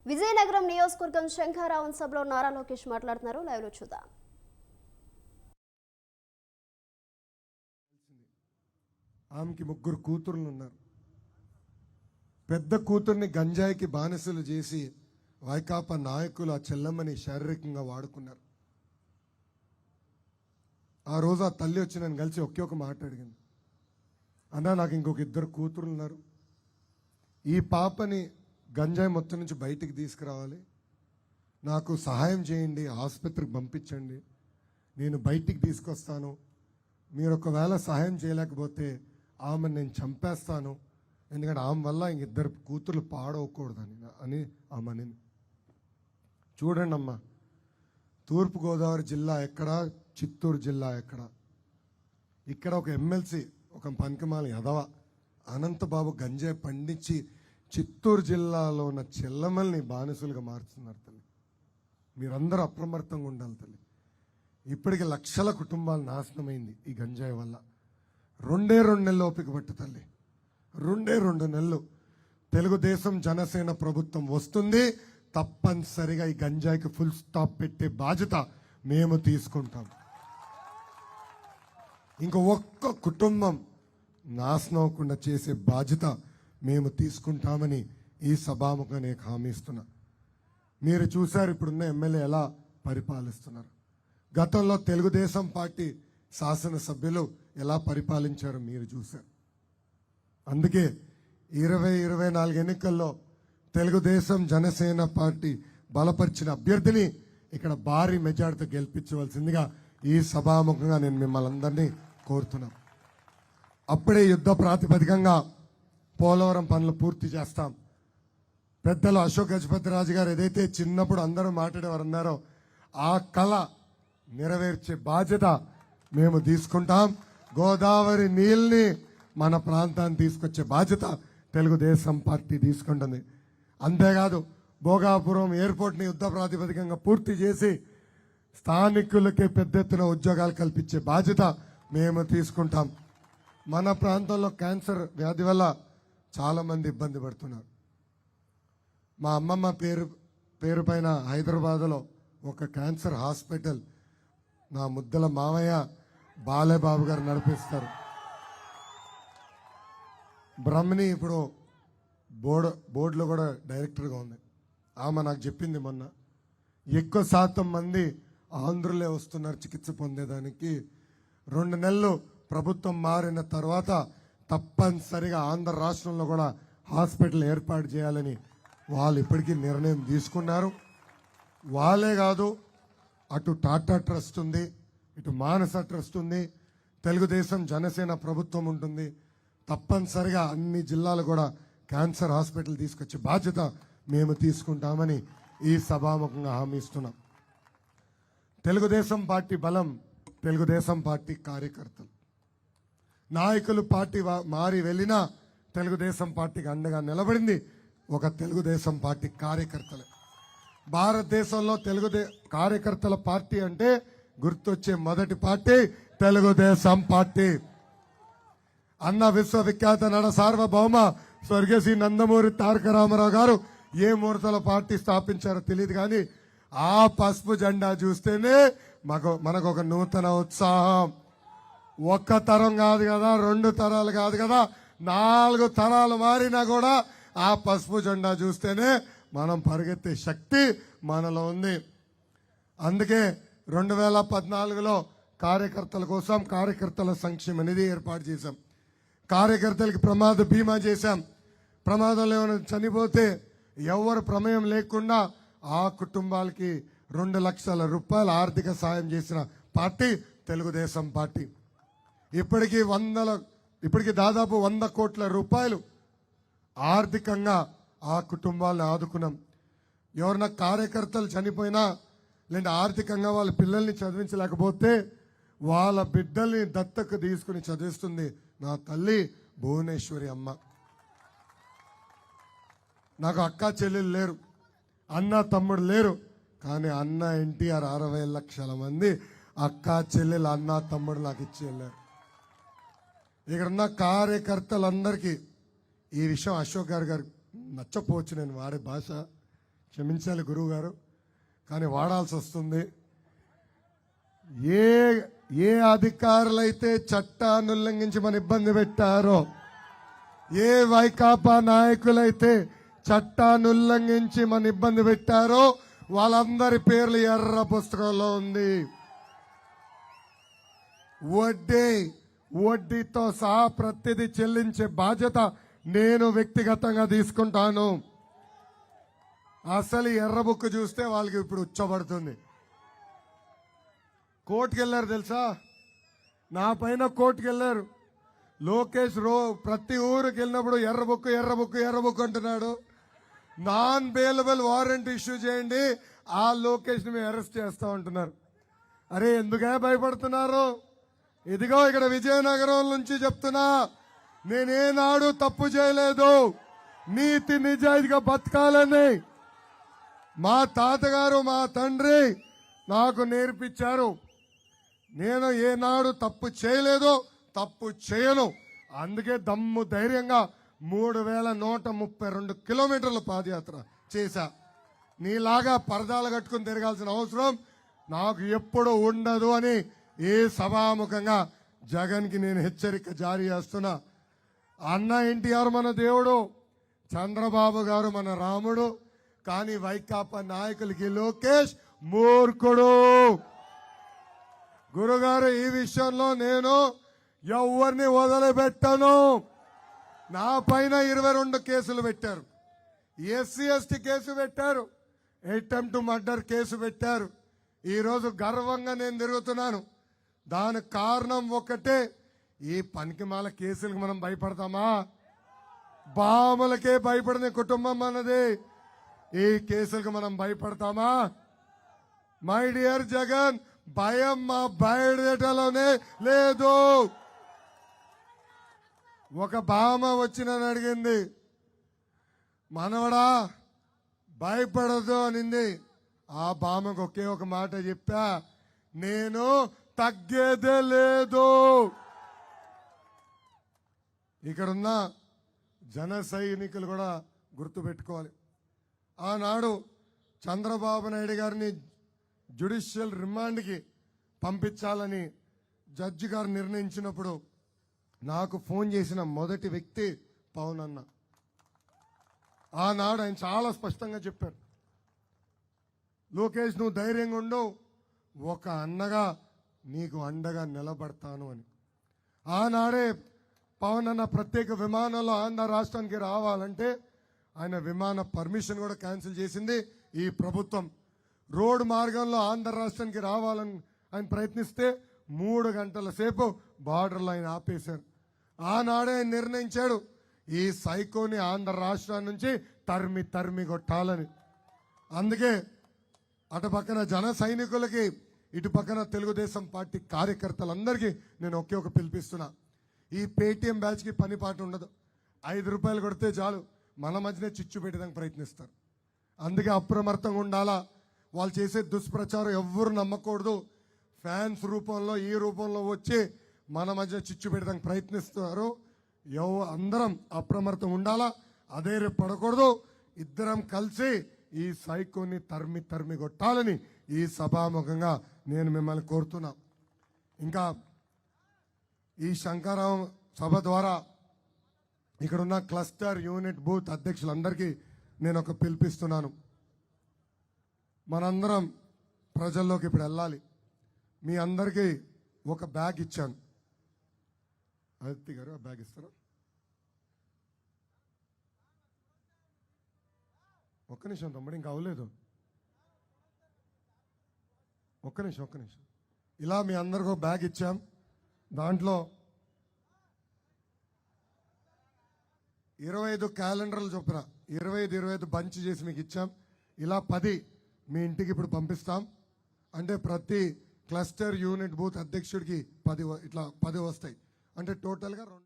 విజయనగరం నియోజకవర్గం శంఖారావం సభలో నారా లోకేష్ మాట్లాడుతున్నారు. లైవ్ లో చూద్దాం. ఆమెకి 3 కూతుర్లు ఉన్నారు. పెద్ద కూతుర్ని గంజాయికి బానిసలు చేసి వైకాపా నాయకులు ఆ చెల్లమ్మని శారీరకంగా వాడుకున్నారు. ఆ రోజు ఆ తల్లి వచ్చి నన్ను కలిసి ఒకే ఒక మాట అడిగింది, అన్నా నాకు ఇంకొక 2 కూతుర్లు ఉన్నారు, ఈ పాపని గంజాయి మొత్తం నుంచి బయటికి తీసుకురావాలి, నాకు సహాయం చేయండి, ఆసుపత్రికి పంపించండి, నేను బయటికి తీసుకొస్తాను, మీరు ఒకవేళ సహాయం చేయలేకపోతే ఆమెను నేను చంపేస్తాను, ఎందుకంటే ఆమె వల్ల ఇంక 2 కూతుర్లు పాడవకూడదని అని ఆమె. చూడండి అమ్మా, తూర్పుగోదావరి జిల్లా ఎక్కడ, చిత్తూరు జిల్లా ఎక్కడ, ఇక్కడ ఒక ఎమ్మెల్సీ ఒక పనికిమాల యదవ అనంతబాబు గంజాయి పండించి చిత్తూరు జిల్లాలో ఉన్న చెల్లమల్ని బానిసలుగా మార్చుతున్నారు. తల్లి, మీరందరూ అప్రమత్తంగా ఉండాలి తల్లి. ఇప్పటికి లక్షల కుటుంబాలు నాశనమైంది ఈ గంజాయి వల్ల. 2 నెలలు ఓపిక పట్టు తల్లి, 2 నెలలు. తెలుగుదేశం జనసేన ప్రభుత్వం వస్తుంది, తప్పనిసరిగా ఈ గంజాయికి ఫుల్ స్టాప్ పెట్టే బాధ్యత మేము తీసుకుంటాం. ఇంకో ఒక్క కుటుంబం నాశనం అవ్వకుండా చేసే బాధ్యత మేము తీసుకుంటామని ఈ సభాముఖంగా నేను హామీ ఇస్తున్నా. మీరు చూశారు ఇప్పుడున్న ఎమ్మెల్యే ఎలా పరిపాలిస్తున్నారు. గతంలో తెలుగుదేశం పార్టీ శాసనసభ్యులు ఎలా పరిపాలించారో మీరు చూశారు. అందుకే 2024 ఎన్నికల్లో తెలుగుదేశం జనసేన పార్టీ బలపరిచిన అభ్యర్థిని ఇక్కడ భారీ మెజార్టీతో గెలిపించవలసిందిగా ఈ సభాముఖంగా నేను మిమ్మల్ని అందరినీ కోరుతున్నాం. అప్పుడే యుద్ధ ప్రాతిపదికంగా పోలవరం పనులు పూర్తి చేస్తాం. పెద్దలు అశోక్ గజపతిరాజు గారు ఏదైతే చిన్నప్పుడు అందరూ మాట్లాడేవారు అన్నారో ఆ కళ నెరవేర్చే బాధ్యత మేము తీసుకుంటాం. గోదావరి నీళ్ళని మన ప్రాంతాన్ని తీసుకొచ్చే బాధ్యత తెలుగుదేశం పార్టీ తీసుకుంటుంది. అంతేకాదు భోగాపురం ఎయిర్పోర్ట్ని యుద్ధ ప్రాతిపదికంగా పూర్తి చేసి స్థానికులకి పెద్ద ఎత్తున ఉద్యోగాలు కల్పించే బాధ్యత మేము తీసుకుంటాం. మన ప్రాంతంలో క్యాన్సర్ వ్యాధి వల్ల చాలామంది ఇబ్బంది పడుతున్నారు. మా అమ్మమ్మ పేరు పైన హైదరాబాద్లో ఒక క్యాన్సర్ హాస్పిటల్ నా ముద్దల మామయ్య బాలేబాబు గారు నడిపిస్తారు. బ్రహ్మని ఇప్పుడు బోర్డులో కూడా డైరెక్టర్గా ఉంది. ఆమె నాకు చెప్పింది మొన్న, ఎక్కువ శాతం మంది ఆంధ్రులే వస్తున్నారు చికిత్స పొందేదానికి. 2 నెలలు ప్రభుత్వం మారిన తర్వాత తప్పనిసరిగా ఆంధ్ర రాష్ట్రంలో కూడా హాస్పిటల్ ఏర్పాటు చేయాలని వాళ్ళు ఇప్పటికీ నిర్ణయం తీసుకున్నారు. వాళ్ళే కాదు, అటు టాటా ట్రస్ట్ ఉంది, ఇటు మానస ట్రస్ట్ ఉంది, తెలుగుదేశం జనసేన ప్రభుత్వం ఉంటుంది. తప్పనిసరిగా అన్ని జిల్లాలు కూడా క్యాన్సర్ హాస్పిటల్ తీసుకొచ్చే బాధ్యత మేము తీసుకుంటామని ఈ సభాముఖంగా హామీ ఇస్తున్నాం. తెలుగుదేశం పార్టీ బలం తెలుగుదేశం పార్టీ కార్యకర్తలు. నాయకులు పార్టీ మారి వెళ్ళినా తెలుగుదేశం పార్టీకి అండగా నిలబడింది ఒక తెలుగుదేశం పార్టీ కార్యకర్తలే. భారతదేశంలో కార్యకర్తల పార్టీ అంటే గుర్తొచ్చే మొదటి పార్టీ తెలుగుదేశం పార్టీ. అన్న విశ్వవిఖ్యాత నడ సార్వభౌమ స్వర్గీయ శ్రీ నందమూరి తారక రామారావు గారు ఏ ముహూర్తంలో పార్టీ స్థాపించారో తెలియదు, కానీ ఆ పసుపు జెండా చూస్తేనే మనకు ఒక నూతన ఉత్సాహం. 1 తరం కాదు కదా, 2 తరాలు కాదు కదా, 4 తరాలు మారినా కూడా ఆ పసుపు జెండా చూస్తేనే మనం పరిగెత్తే శక్తి మనలో ఉంది. అందుకే 2014లో కార్యకర్తల కోసం కార్యకర్తల సంక్షేమ నిధి ఏర్పాటు చేశాం. కార్యకర్తలకి ప్రమాద బీమా చేశాం. ప్రమాదంలో ఏమైనా చనిపోతే ఎవరు ప్రమేయం లేకుండా ఆ కుటుంబాలకి 2 లక్షల రూపాయల ఆర్థిక సాయం చేసిన పార్టీ తెలుగుదేశం పార్టీ. ఇప్పటికీ దాదాపు 100 కోట్ల రూపాయలు ఆర్థికంగా ఆ కుటుంబాలను ఆదుకున్నాం. ఎవరన్నా కార్యకర్తలు చనిపోయినా లేదా ఆర్థికంగా వాళ్ళ పిల్లల్ని చదివించలేకపోతే వాళ్ళ బిడ్డల్ని దత్తకు తీసుకుని చదివిస్తుంది నా తల్లి భువనేశ్వరి అమ్మ. నాకు అక్క చెల్లెలు లేరు, అన్న తమ్ముడు లేరు, కానీ అన్న ఎన్టీఆర్ 60 లక్షల మంది అక్క చెల్లెలు అన్న తమ్ముడు నాకు ఇచ్చి వెళ్ళారు. ఇక్కడున్న కార్యకర్తలందరికీ ఈ విషయం అశోక్ గారు నచ్చపోవచ్చు నేను వాడే భాష, క్షమించాలి గురువు గారు, కానీ వాడాల్సి వస్తుంది. ఏ ఏ అధికారులైతే చట్టాన్ని ఉల్లంఘించి మన ఇబ్బంది పెట్టారో, ఏ వైకాపా నాయకులైతే చట్టాన్ని ఉల్లంఘించి మన ఇబ్బంది పెట్టారో వాళ్ళందరి పేర్లు ఎర్ర పుస్తకంలో ఉంది. వడ్డీతో సహా ప్రతిదీ చెల్లించే బాధ్యత నేను వ్యక్తిగతంగా తీసుకుంటాను. అసలు ఎర్ర బుక్ చూస్తే వాళ్ళకి ఇప్పుడు ఉచ్చబడుతుంది. కోర్టుకు వెళ్ళారు తెలుసా, నా పైన కోర్టుకు వెళ్ళారు. లోకేష్ ప్రతి ఊరికి వెళ్ళినప్పుడు ఎర్ర బుక్ ఎర్ర బుక్ ఎర్ర బుక్ అంటున్నాడు. నాన్ బెయిలబుల్ వారెంట్ ఇష్యూ చేయండి, ఆ లోకేష్ ని మేము అరెస్ట్ చేస్తా ఉంటున్నారు. అరే ఎందుకే భయపడుతున్నారు? ఇదిగో ఇక్కడ విజయనగరం నుంచి చెప్తున్నా, నేనేనాడు తప్పు చేయలేదు. నీతి నిజాయితీగా బతకాలని మా తాతగారు మా తండ్రి నాకు నేర్పించారు. నేను ఏనాడు తప్పు చేయలేదు, తప్పు చేయను. అందుకే దమ్ము ధైర్యంగా 3132 కిలోమీటర్ల పాదయాత్ర చేశా. నీలాగా పరదాలు కట్టుకుని తిరగాల్సిన అవసరం నాకు ఎప్పుడు ఉండదు అని ఏ సభాముఖంగా జగన్కి నేను హెచ్చరిక జారీ చేస్తున్నా. అన్న ఎన్టీఆర్ మన దేవుడు, చంద్రబాబు గారు మన రాముడు, కానీ వైకాపా నాయకులకి లోకేష్ మూర్ఖుడు. గురుగారు, ఈ విషయంలో నేను ఎవరిని వదిలిపెట్టను. నా పైన 22 కేసులు పెట్టారు, ఎస్సీ ఎస్టీ కేసు పెట్టారు, అటెంప్ట్ టు మర్డర్ కేసు పెట్టారు. ఈరోజు గర్వంగా నేను తిరుగుతున్నాను. దానికి కారణం ఒకటే, ఈ పనికిమాల కేసులకు మనం భయపడతామా? బాములకే భయపడని కుటుంబం మనది. ఈ కేసులకు మనం భయపడతామా? మై డియర్ జగన్, భయం మా బయటలోనే లేదు. ఒక భామ వచ్చి నన్ను అడిగింది, మనవడా భయపడదు అనింది. ఆ భామకు ఒకే ఒక మాట చెప్పా, నేను తగ్గేదే లేదు. ఇక్కడున్న జన సైనికులు కూడా గుర్తుపెట్టుకోవాలి. ఆనాడు చంద్రబాబు నాయుడు గారిని జ్యుడిషియల్ రిమాండ్కి పంపించాలని జడ్జి గారు నిర్ణయించినప్పుడు నాకు ఫోన్ చేసిన మొదటి వ్యక్తి పవన్ అన్న. ఆనాడు ఆయన చాలా స్పష్టంగా చెప్పారు, లోకేష్ నువ్వు ధైర్యంగా ఉండు, ఒక అన్నగా నీకు అండగా నిలబడతాను అని. ఆనాడే పవన్ అన్న ప్రత్యేక విమానంలో ఆంధ్ర రాష్ట్రానికి రావాలంటే ఆయన విమాన పర్మిషన్ కూడా క్యాన్సిల్ చేసింది ఈ ప్రభుత్వం. రోడ్డు మార్గంలో ఆంధ్ర రాష్ట్రానికి రావాలని ఆయన ప్రయత్నిస్తే 3 గంటల సేపు బార్డర్లో ఆయన ఆపేశారు. ఆనాడే ఆయన నిర్ణయించాడు, ఈ సైకోని ఆంధ్ర రాష్ట్రాన్ని నుంచి తరిమి తరిమి కొట్టాలని. అందుకే అటు పక్కన జన సైనికులకి, ఇటు పక్కన తెలుగుదేశం పార్టీ కార్యకర్తలందరికీ నేను ఒకే ఒక పిలిపిస్తున్నా. ఈ పేటీఎం బ్యాచ్కి పని పాట ఉండదు. 5 రూపాయలు కొడితే చాలు మన మధ్యనే చిచ్చు పెట్టడానికి ప్రయత్నిస్తారు. అందుకే అప్రమత్తంగా ఉండాలా. వాళ్ళు చేసే దుష్ప్రచారం ఎవ్వరు నమ్మకూడదు. ఫ్యాన్స్ రూపంలో ఈ రూపంలో వచ్చి మన మధ్య చిచ్చు పెట్టడానికి ప్రయత్నిస్తున్నారు. అందరం అప్రమత్తంగా ఉండాలా. అదే రేపు పడకూడదు. ఇద్దరం కలిసి ఈ సైకోని తరిమి తరిమి కొట్టాలని ఈ సభాముఖంగా నేను మిమ్మల్ని కోరుతున్నా. ఇంకా ఈ శంకరాం సభ ద్వారా ఇక్కడున్న క్లస్టర్ యూనిట్ బూత్ అధ్యక్షులందరికీ నేను ఒక పిలిపిస్తున్నాను. మనందరం ప్రజల్లోకి ఇప్పుడు వెళ్ళాలి. మీ అందరికీ ఒక బ్యాగ్ ఇచ్చాను. అదితి గారు ఆ బ్యాగ్ ఇస్తారా? ఒక్క నిమిషం తమ్ముడు, ఇంకా అవ్వలేదు. ఒక్క నిమిషం. ఇలా మీ అందరికీ ఒక బ్యాగ్ ఇచ్చాం. దాంట్లో 25 క్యాలెండర్లు చొప్పున 25 బంచ్ చేసి మీకు ఇచ్చాం. ఇలా 10 మీ ఇంటికి ఇప్పుడు పంపిస్తాం. అంటే ప్రతి క్లస్టర్ యూనిట్ బూత్ అధ్యక్షుడికి 10 ఇట్లా 10 వస్తాయి. అంటే టోటల్గా